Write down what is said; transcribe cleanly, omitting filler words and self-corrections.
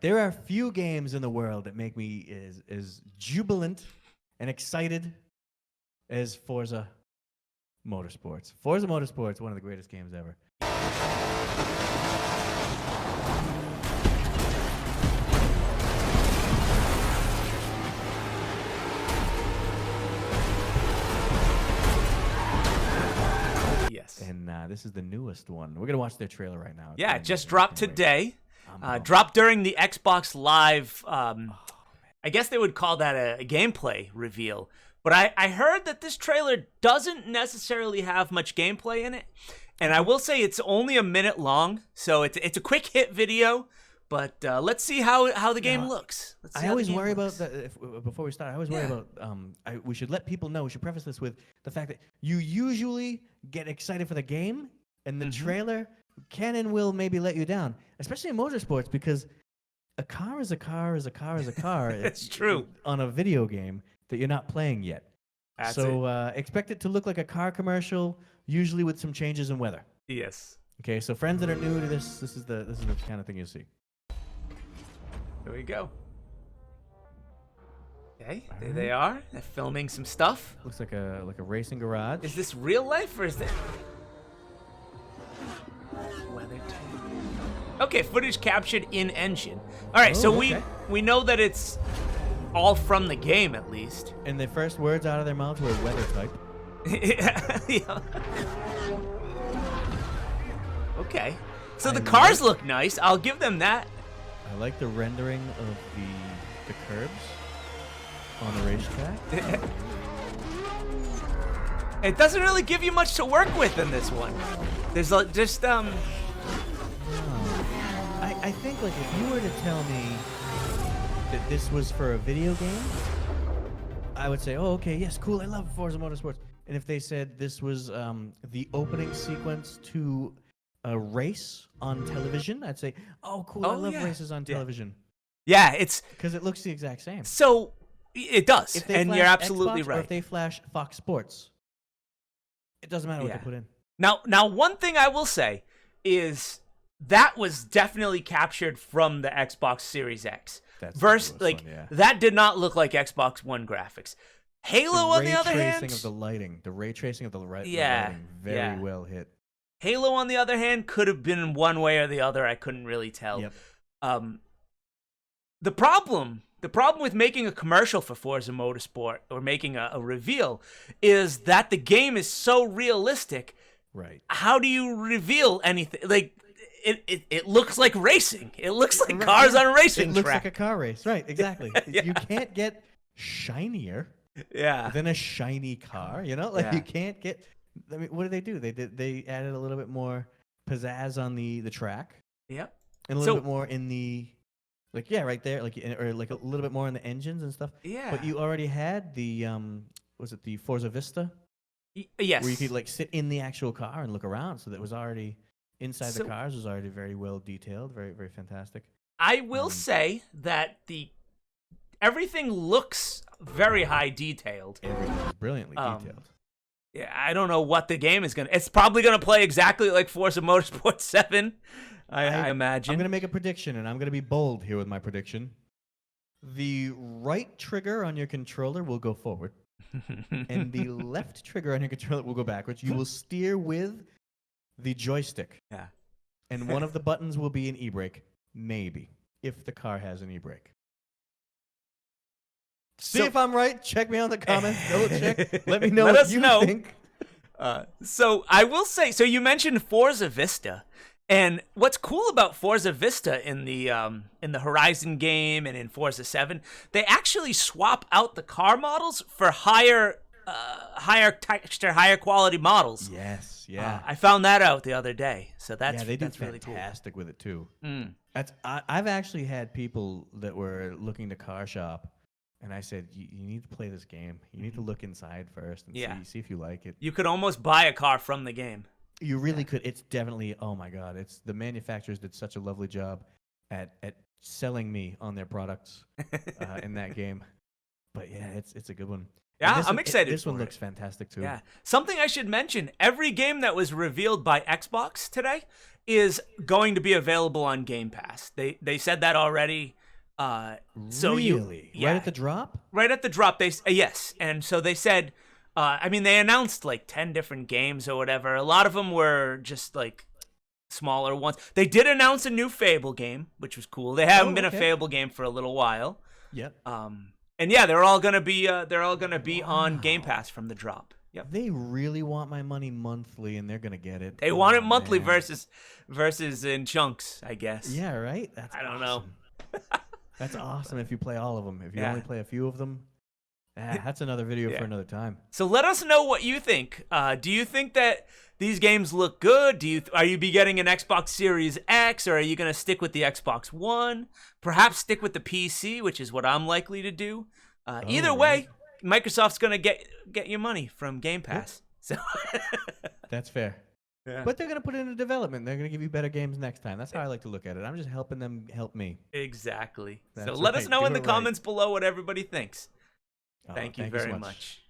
There are few games in the world that make me as jubilant and excited as Forza Motorsports. Forza Motorsports, one of the greatest games ever. Yes. And this is the newest one. We're going to watch their trailer right now. Yeah, it just dropped today. Dropped during the Xbox Live, I guess they would call that a gameplay reveal. But I heard that this trailer doesn't necessarily have much gameplay in it. And I will say it's only a minute long, so it's a quick hit video. But let's see how the game looks. I always worry about that. Before we start, I always worry about. We should let people know. We should preface this with the fact that you usually get excited for the game, and the trailer can and will maybe let you down, especially in motorsports, because a car is a car is a car is a car. It's true on a video game that you're not playing yet. So expect it to look like a car commercial, usually with some changes in weather. Yes. Okay, so friends that are new to this is the kind of thing you'll see. There we go. Okay, there they are. They're filming some stuff. Looks like a racing garage. Is this real life or is that weather tape? Okay, footage captured in engine. All right, so we know that it's all from the game at least. And the first words out of their mouths were weather type. Yeah. Okay. So the cars look nice. I'll give them that. I like the rendering of the curbs on the racetrack. It doesn't really give you much to work with in this one. There's just I think like if you were to tell me that this was for a video game, I would say, oh, okay, yes, cool, I love Forza Motorsports. And if they said this was the opening sequence to a race on television, I'd say, oh, cool, I love races on television. Yeah, it's because it looks the exact same. So it does, and you're absolutely Xbox, right. Or if they flash Fox Sports, it doesn't matter what they put in. Now, one thing I will say is that was definitely captured from the Xbox Series X. That did not look like Xbox One graphics. Halo, on the other hand, the ray tracing of the lighting, very well hit. Halo, on the other hand, could have been one way or the other. I couldn't really tell. Yep. The problem with making a commercial for Forza Motorsport or making a reveal is that the game is so realistic. Right. How do you reveal anything? Like, it looks like racing. It looks like cars on a racing track. It looks like a car race. Right, exactly. You can't get shinier than a shiny car, you know? Like, you can't get... I mean, what did? They added a little bit more pizzazz on the track. Yep. And a little bit more in the... Like, right there. Or like a little bit more in the engines and stuff. Yeah. But you already had the... was it the Forza Vista? Yes. Where you could, like, sit in the actual car and look around. So that was already... Inside the cars was already very well detailed. Very, very fantastic. I will say that everything looks very high detailed. Everything's brilliantly detailed. Yeah, I don't know what the game is going to... It's probably going to play exactly like Forza Motorsport 7, I imagine. I'm going to make a prediction, and I'm going to be bold here with my prediction. The right trigger on your controller will go forward, and the left trigger on your controller will go backwards. You will steer with the joystick. Yeah. And one of the buttons will be an e-brake, maybe, if the car has an e-brake. See if I'm right. Check me on the comments. Double check. Let me know what you think. So I will say, so you mentioned Forza Vista, and what's cool about Forza Vista in the Horizon game and in Forza 7, they actually swap out the car models for higher texture, higher quality models. Yes, yeah. I found that out the other day, so that's they do really cool. Fantastic with it too. I've actually had people that were looking to car shop. And I said, you need to play this game. You need to look inside first and see if you like it. You could almost buy a car from the game. You really could. It's definitely, oh my God. It's the manufacturers did such a lovely job at selling me on their products in that game. But yeah, it's a good one. Yeah, I'm excited. This one looks fantastic too. Yeah. Something I should mention, every game that was revealed by Xbox today is going to be available on Game Pass. They said that already. So really? Yeah, right at the drop? Right at the drop. Yes. And so they said, I mean, they announced like 10 different games or whatever. A lot of them were just like smaller ones. They did announce a new Fable game, which was cool. They haven't been a Fable game for a little while. Yep. And yeah, they're all gonna be on Game Pass from the drop. Yep. They really want my money monthly, and they're gonna get it. They want it monthly versus in chunks, I guess. Yeah, right. I don't know. That's awesome if you play all of them. If you only play a few of them, that's another video for another time. So let us know what you think. Do you think that these games look good? Are you be getting an Xbox Series X, or are you going to stick with the Xbox One? Perhaps stick with the PC, which is what I'm likely to do. Either way, Microsoft's going to get you money from Game Pass. So that's fair. Yeah. But they're going to put it into development. They're going to give you better games next time. That's how I like to look at it. I'm just helping them help me. Exactly. That's so let us know in the comments right. below what everybody thinks. Oh, thank you very much.